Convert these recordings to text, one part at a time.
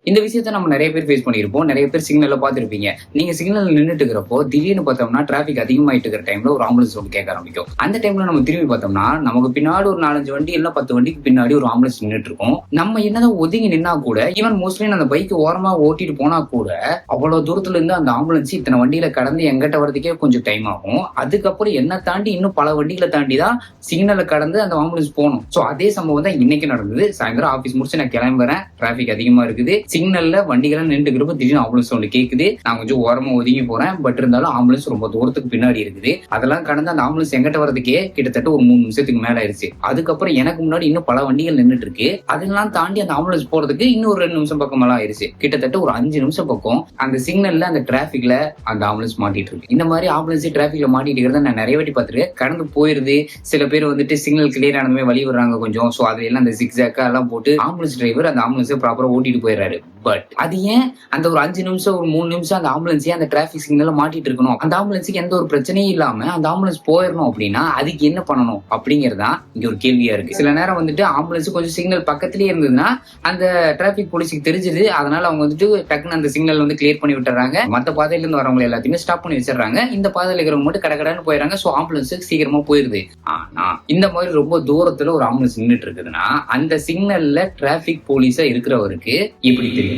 இந்த விஷயத்த நம்ம நிறைய பேர் ஃபேஸ் பண்ணிருப்போம். நிறைய பேர் சிக்னல்ல பாத்துருப்பீங்க. நீங்க சிக்னல் நின்றுட்டு இருக்கிறப்போ திடீர்னு பார்த்தோம்னா டிராபிக் அதிகமாயிட்டு இருக்கிற டைம்ல ஒரு ஆம்புலன்ஸ் சவுண்ட் கேட்க ஆரம்பிக்கும். அந்த டைம்ல நம்ம திரும்பி பார்த்தோம்னா நமக்கு பின்னாடி ஒரு 4-5 வண்டி இல்ல 10 வண்டிக்கு பின்னாடி ஒரு ஆம்புலன்ஸ் நின்றுட்டு இருக்கும். நம்ம என்னதான் ஒதுங்கி நின்னா கூட ஈவன் மோஸ்ட்லி அந்த பைக் ஓரமா ஓட்டிட்டு போனா கூட அவ்வளவு தூரத்துல இருந்து அந்த ஆம்புலன்ஸ் இத்தனை வண்டியில கடந்து எங்கிட்ட வரதுக்கே கொஞ்சம் டைம் ஆகும். அதுக்கப்புறம் என்ன தாண்டி இன்னும் பல வண்டிகளை தாண்டி தான் சிக்னலை கடந்து அந்த ஆம்புலன்ஸ் போகணும். சோ அதே சம்பவம் தான் இன்னைக்கு நடந்தது. சாயந்தரம் ஆபீஸ் முடிச்சு நான் கிளம்புறேன். டிராபிக் அதிகமா இருக்குது. சிக்னல்ல வண்டிகள் நின்றுக்கிறப்ப திடீர்னு ஆம்புலன்ஸ் ஒன்று கேக்குது. நான் கொஞ்சம் ஓரமா ஒதுங்கி போறேன். பட் இருந்தாலும் ஆம்புலன்ஸ் ரொம்ப தூரத்துக்கு பின்னாடி இருக்குது. அதெல்லாம் கடந்து அந்த ஆம்புலன்ஸ் எங்கிட்ட வரதுக்கே கிட்டத்தட்ட ஒரு 3 நிமிஷத்துக்கு மேல ஆயிடுச்சு. அதுக்கப்புறம் எனக்கு முன்னாடி இன்னும் பல வண்டிகள் நின்றுட்டு இருக்கு. அதெல்லாம் தாண்டி அந்த ஆம்புலன்ஸ் போறதுக்கு இன்னும் ஒரு 2 நிமிஷம் பக்கம் எல்லாம் ஆயிடுச்சு. கிட்டத்தட்ட ஒரு 5 நிமிஷம் பக்கம் அந்த சிக்னல்ல அந்த டிராபிக்ல அந்த ஆம்புலன்ஸ் மாட்டிட்டு இருக்கு. இந்த மாதிரி ஆம்புலன்ஸ் டிராபிக்ல மாட்டிட்டு இருக்கிறத நான் நிறைய வாட்டி பார்த்துருக்கேன். கடந்து போயிருது. சில பேர் வந்துட்டு சிக்னல் கிளியர் ஆனதுமே வழி விடுறாங்க கொஞ்சம். சோ அதுல எல்லாம் அந்த ஜிக்ஸாக்கா எல்லாம் போட்டு ஆம்புலன்ஸ் டிரைவர் அந்த ஆம்புலன்ஸ் ப்ராப்பரா ஓட்டிட்டு போயிடுறாரு. பட் அது ஏன் அந்த ஒரு 5 நிமிஷம் ஒரு 3 நிமிஷம் அந்த ஆம்புலன்ஸே அந்த டிராபிக் சிக்னல்ல மாட்டிட்டு இருக்கணும்? அந்த ஆம்புலன்ஸுக்கு எந்த ஒரு பிரச்சனையும் இல்லாம அந்த ஆம்புலன்ஸ் போயிடணும் அப்படின்னா அதுக்கு என்ன பண்ணணும் அப்படிங்கறதா இங்க ஒரு கேள்வியா இருக்கு. சில நேரம் வந்துட்டு ஆம்புலன்ஸ் கொஞ்சம் சிக்னல் பக்கத்திலேயே இருந்ததுன்னா அந்த டிராபிக் போலீஸுக்கு தெரிஞ்சது. அதனால அவங்க வந்துட்டு டக்குன்னு அந்த சிக்னல் வந்து கிளியர் பண்ணி விட்டுறாங்க. மத்த பாதையில இருந்து வரவங்க எல்லாத்தையுமே ஸ்டாப் பண்ணி வச்சிடறாங்க. இந்த பாதையில இருக்கிறவங்க மட்டும் கடகடன்னு போயிடறாங்க. சோ ஆம்புலன்ஸ் சீக்கிரமா போயிருது. ஆனா இந்த மாதிரி ரொம்ப தூரத்துல ஒரு ஆம்புலன்ஸ் நின்றுட்டு இருக்குதுன்னா அந்த சிக்னல்ல டிராபிக் போலீஸா இருக்கிறவருக்கு எப்படி தெரியும்?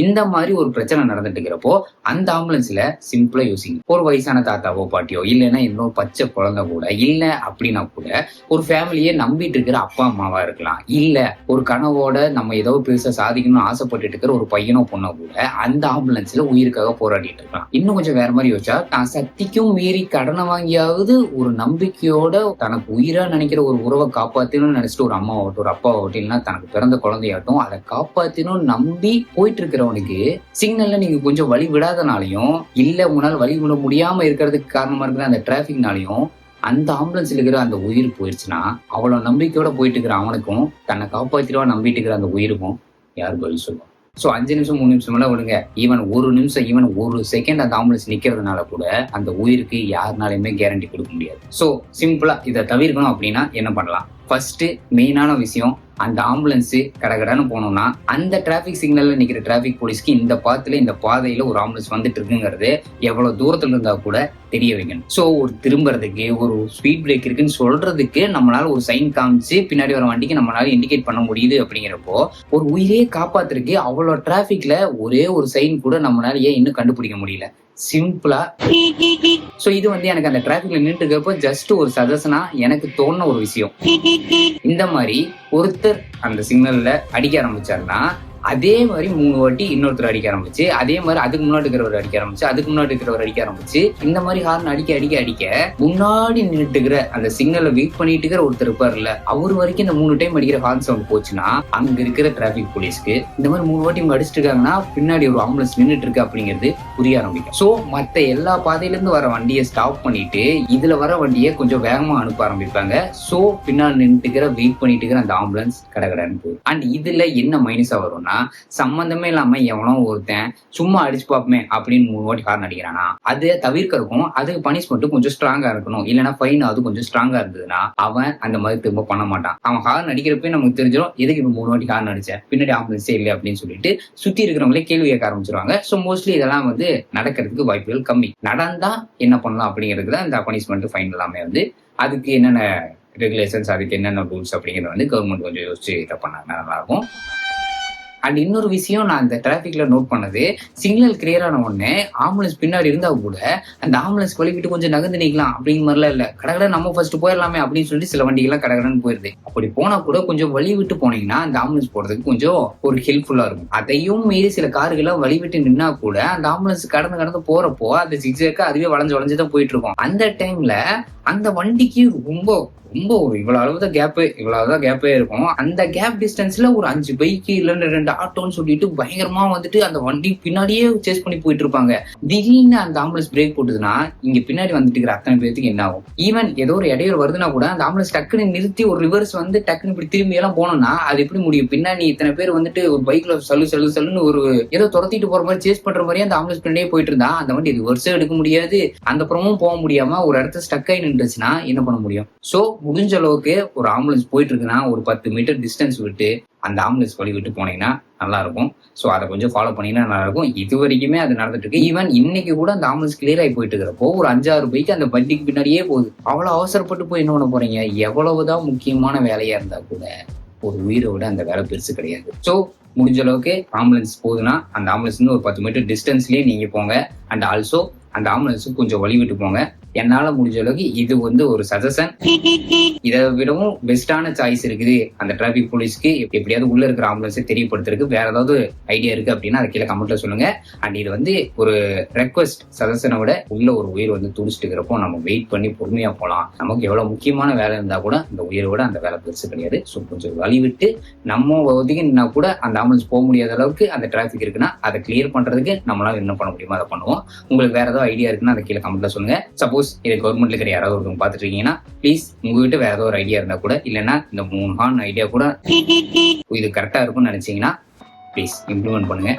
இந்த மாதிரி ஒரு பிரச்சனை நடந்துட்டு இருக்கிறப்போ அந்த ஆம்புலன்ஸ்ல சிம்பிளா யோசிங்க. ஒரு வயசான தாத்தாவோ பாட்டியோ இல்லைன்னா இன்னொரு பச்சை குழந்தை கூட இல்ல அப்படின்னா கூட ஒரு ஃபேமிலியே நம்பிட்டு இருக்கிற அப்பா அம்மாவா இருக்கலாம். இல்ல ஒரு கனவோட நம்ம ஏதோ பெருசா சாதிக்கணும்னு ஆசைப்பட்டு இருக்கிற ஒரு பையனோ பொண்ணோ கூட அந்த ஆம்புலன்ஸ்ல உயிருக்காக போராடிட்டு இருக்கலாம். இன்னும் கொஞ்சம் வேற மாதிரி யோசிச்சா தான் சக்திக்கும் மீறி கடனை வாங்கியாவது ஒரு நம்பிக்கையோட தனக்கு உயிரா நினைக்கிற ஒரு உறவை காப்பாத்தணும்னு நினைச்சிட்டு ஒரு அம்மாவோட்டும் ஒரு அப்பாவோட்டும் இல்லைன்னா தனக்கு பிறந்த குழந்தையாட்டும் அதை காப்பாத்தணும்னு நம்பி போயிட்டு இருக்கிற சிக்னல்ல நீங்க கொஞ்சம் வழி விடாதனாலையும் இல்ல உங்களால் வழி விட முடியாம இருக்கிறதுக்கு காரணமா இருக்கிற அந்த டிராபிக்னாலையும் அந்த ஆம்புலன்ஸ்ல இருக்கிற அந்த உயிர் போயிடுச்சுன்னா அவ்வளவு நம்பிக்கையோட போயிட்டு இருக்கிற அவனுக்கும் தன்னை காப்பாத்திரவா நம்பிட்டு இருக்கிற அந்த உயிருக்கும் யார் பதில் சொல்லுவோம்? சோ 5 நிமிஷம் 3 நிமிஷம் எல்லாம் விடுங்க. ஈவன் ஒரு நிமிஷம் ஈவன் ஒரு செகண்ட் அந்த ஆம்புலன்ஸ் நிக்கிறதுனால கூட அந்த உயிருக்கு யாருனாலுமே கேரண்டி கொடுக்க முடியாது. சோ சிம்பிளா இதை தவிர்க்கணும் அப்படின்னா என்ன பண்ணலாம்? ஃபர்ஸ்ட் மெயினான விஷயம், அந்த ஆம்புலன்ஸ் கடகடன்னு போனோம்னா அந்த டிராபிக் சிக்னல்ல நிக்கிற டிராபிக் போலீஸ்க்கு இந்த பாதையில ஒரு ஆம்புலன்ஸ் வந்துட்டு இருக்குங்கிறது எவ்வளவு தூரத்துல இருந்தா கூட தெரிய வைக்கணும். சோ ஒரு திரும்புறதுக்கு ஒரு ஸ்பீட் பிரேக் இருக்குன்னு சொல்றதுக்கு நம்மளால ஒரு சைன் காமிச்சு பின்னாடி வர வண்டிக்கு நம்மளால இண்டிகேட் பண்ண முடியுது. அப்படிங்கிறப்போ ஒரு உயிரே காப்பாத்துறதுக்கு அவ்வளவு டிராபிக்ல ஒரே ஒரு சைன் கூட நம்மளால ஏன் இன்னும் கண்டுபிடிக்க முடியல? சிம்பிளா சோ இது எனக்கு அந்த டிராபிக்ல நின்று இருக்கப்போ ஜஸ்ட் ஒரு சஜஷனா எனக்கு தோணுன ஒரு விஷயம். இந்த மாதிரி ஒருத்தர் அந்த சிக்னல்ல அடிக்க ஆரம்பிச்சாருன்னா அதே மாதிரி 3 வாட்டி இன்னொருத்தர் அடிக்க ஆரம்பிச்சு அதே மாதிரி அதுக்கு முன்னாடி இருக்கிறவர் அடிக்க ஆரம்பிச்சு அதுக்கு முன்னாடி இருக்கிறவர் அடிக்க ஆரம்பிச்சு இந்த மாதிரி ஹார்ன் அடிக்க முன்னாடி நின்றுட்டுக்கிற அந்த சிக்னலை வெயிட் பண்ணிட்டு இருக்கிற ஒருத்தர் இருப்பார்ல அவர் வரைக்கும் இந்த 3 டைம் அடிக்கிற ஹார்ன் சவுண்ட் போச்சுன்னா அங்க இருக்கிற டிராபிக் போலீஸ்க்கு இந்த மாதிரி 3 வாட்டி இவங்க அடிச்சுட்டு இருக்காங்கன்னா பின்னாடி ஒரு ஆம்புலன்ஸ் நின்றுட்டு இருக்கு அப்படிங்கிறது புரிய ஆரம்பிக்கும். சோ மத்த எல்லா பாதையில இருந்து வர வண்டியை ஸ்டாப் பண்ணிட்டு இதுல வர வண்டியை கொஞ்சம் வேகமா அனுப்ப ஆரம்பிப்பாங்க. சோ பின்னாடி நின்றுட்டு வெயிட் பண்ணிட்டு இருக்கிற அந்த ஆம்புலன்ஸ் கடகடன்னு போகும். அண்ட் இதுல என்ன மைனஸா வரும்னா சம்பந்தமே இல்லாம எவனோ ஒருத்தன் சும்மா அடிச்சு பாப்பமே அப்படின்னு 3 வாட்டி ஹார்ன் அடிக்கிறானா அதை தவிர்க்கிறதுக்கும் அதுக்கு பனிஷ்மெண்ட் கொஞ்சம் ஸ்ட்ராங்கா இருக்கணும். இல்லைன்னா ஃபைன் அது கொஞ்சம் ஸ்ட்ராங்கா இருந்ததுன்னா அவன் அந்த மாதிரி திரும்ப பண்ண மாட்டான். அவன் ஹார்ன் அடிக்கிறப்ப நமக்கு தெரிஞ்சிடும் எதுக்கு இப்ப 3 வாட்டி ஹார்ன் அடிச்ச பின்னாடி ஆம்புலன்ஸே இல்லை அப்படின்னு சொல்லிட்டு சுத்தி இருக்கிறவங்களே கேள்வி கேட்க ஆரம்பிச்சிருவாங்க. சோ மோஸ்ட்லி இதெல்லாம் நடக்கிறதுக்கு வாய்ப்புகள் கம்மி. நடந்தா என்ன பண்ணலாம் அப்படிங்கிறதுல இந்த பனிஷ்மெண்ட் ஃபைன் எல்லாமே அதுக்கு என்னென்ன ரெகுலேஷன்ஸ் அதுக்கு என்னென்ன ரூல்ஸ் அப்படிங்கிறத கவர்மெண்ட் கொஞ்சம் யோசிச்சு இதை பண்ணாங்க நல்லா இருக்கும். அண்ட் இன்னொரு விஷயம் நான் இந்த டிராபிக்ல நோட் பண்ணது, சிக்னல் கிளியர் ஆன உடனே ஆம்புலன்ஸ் பின்னாடி இருந்தா கூட அந்த ஆம்புலன்ஸ் வலிக்கிட்டு கொஞ்சம் நகர்ந்து நிக்கலாம் அப்படிங்கிற மாதிரிலாம் இல்ல. கடகட நம்ம ஃபர்ஸ்ட் போயிடலாமே அப்படின்னு சொல்லிட்டு சில வண்டிகள்லாம் கடகடன்னு போயிருது. அப்படி போனா கூட கொஞ்சம் வழி விட்டு போனீங்கன்னா அந்த ஆம்புலன்ஸ் போறதுக்கு கொஞ்சம் ஒரு ஹெல்ப்ஃபுல்லா இருக்கும். அதையும் மீறி சில கார்கள்லாம் வழி விட்டு நின்னா கூட அந்த ஆம்புலன்ஸ் கடந்து போறப்போ அந்த ஜிக்ஸாக்கா அதுவே வளைஞ்சுதான் போயிட்டு இருக்கும். அந்த டைம்ல அந்த வண்டிக்கு ரொம்ப ரொம்ப இவ்வளவுதான் கேப்பே இருக்கும். அந்த கேப் டிஸ்டன்ஸ்ல ஒரு 5 பைக் இல்லைன்னு 2 ஆட்டோன்னு சொல்லிட்டு பயங்கரமா அந்த வண்டி பின்னாடியே சேஸ் பண்ணி போயிட்டு இருப்பாங்க. திடீர்னு அந்த ஆம்புலன்ஸ் பிரேக் போட்டுதுன்னா இங்க பின்னாடி இருக்கிற அத்தனை பேருக்கு என்ன ஆகும்? ஈவன் ஏதோ ஒரு இடையூறு வருதுன்னா கூட அந்த ஆம்புலன்ஸ் டக்குன்னு நிறுத்தி ஒரு ரிவர்ஸ் டக்குன்னு இப்படி திரும்பி எல்லாம் போனோம்னா அது எப்படி முடியும்? பின்னாடி இத்தனை பேர் ஒரு பைக்ல சல்லுன்னு ஒரு ஏதோ துரத்திட்டு போற மாதிரி சேஸ் பண்ற மாதிரி அந்த ஆம்புலன்ஸ் பின்னாடியே போயிட்டு இருந்தா அந்த வண்டி ரிவர்ஸே எடுக்க முடியாது. அந்த புறமும் போக முடியாம ஒரு இடத்துல ஸ்டக் ஆகி நின்றுச்சுன்னா என்ன பண்ண முடியும்? சோ முடிஞ்ச அளவுக்கு ஒரு ஆம்புலன்ஸ் போயிட்டு இருக்குன்னா ஒரு 10 மீட்டர் டிஸ்டன்ஸ் விட்டு அந்த ஆம்புலன்ஸ் வழி விட்டு போனீங்கன்னா நல்லா இருக்கும். ஸோ அதை கொஞ்சம் ஃபாலோ பண்ணிங்கன்னா நல்லா இருக்கும். இது வரைக்குமே அது நடந்துட்டு இருக்கு. ஈவன் இன்னைக்கு கூட அந்த ஆம்புலன்ஸ் கிளியர் ஆகி போயிட்டு இருக்கிறப்போ ஒரு 5-6 பைக் அந்த வண்டிக்கு பின்னாடியே போகுது. அவ்வளவு அவசரப்பட்டு போய் என்ன பண்ண போறீங்க? எவ்வளவுதான் முக்கியமான வேலையா இருந்தா கூட ஒரு உயிரை விட அந்த வேலை பெருசு கிடையாது. ஸோ முடிஞ்ச அளவுக்கு ஆம்புலன்ஸ் போகுதுன்னா அந்த ஆம்புலன்ஸ் ஒரு 10 மீட்டர் டிஸ்டன்ஸ்லயே நீங்க போங்க. அண்ட் ஆல்சோ அந்த ஆம்புலன்ஸுக்கு கொஞ்சம் வழி விட்டு போங்க. என்னால முடிஞ்ச அளவுக்கு இது ஒரு சஜஷன். இதை விடவும் பெஸ்டான சாய்ஸ் இருக்குது அந்த டிராபிக் போலீஸ்க்கு. எப்படியாவது உள்ள இருக்கிற ஆம்புலன்ஸை தெரியப்படுத்துறதுக்கு வேற ஏதாவது ஐடியா இருக்கு அப்படின்னா அதை கீழே கமெண்ட்ல சொல்லுங்க. அண்ட் இது ஒரு ரெக்வஸ்ட், சஜஷனை விட உள்ள ஒரு உயிர் துடிச்சிட்டு இருக்கிறப்போ நம்ம வெயிட் பண்ணி பொறுமையா போகலாம். நமக்கு எவ்வளவு முக்கியமான வேலை இருந்தா கூட அந்த உயிரோட அந்த வேலை பெருசு கிடையாது. ஸோ கொஞ்சம் வழி விட்டு நம்ம ஒதுங்கினா கூட அந்த ஆம்புலன்ஸ் போக முடியாத அளவுக்கு அந்த டிராபிக் இருக்குன்னா அதை கிளியர் பண்றதுக்கு நம்மளால என்ன பண்ண முடியுமோ அதை பண்ணுவோம். உங்களுக்கு வேற ஏதாவது ஐடியா இருக்குன்னா அதை கீழே கமெண்ட்ல சொல்லுங்க. சப்போஸ் இது கவர்மெண்ட்ல இருக்கிற யாராவது ஒருத்தவங்க பார்த்துட்டு இருக்கீங்கன்னா ப்ளீஸ் உங்ககிட்ட வேற ஏதோ ஒரு ஐடியா இருந்தா கூட, இல்லைன்னா இந்த 3 ஹார்ன் ஐடியா கூட இது கரெக்டா இருக்கும்னு நினைச்சீங்கன்னா ப்ளீஸ் இம்ப்ளிமெண்ட் பண்ணுங்க.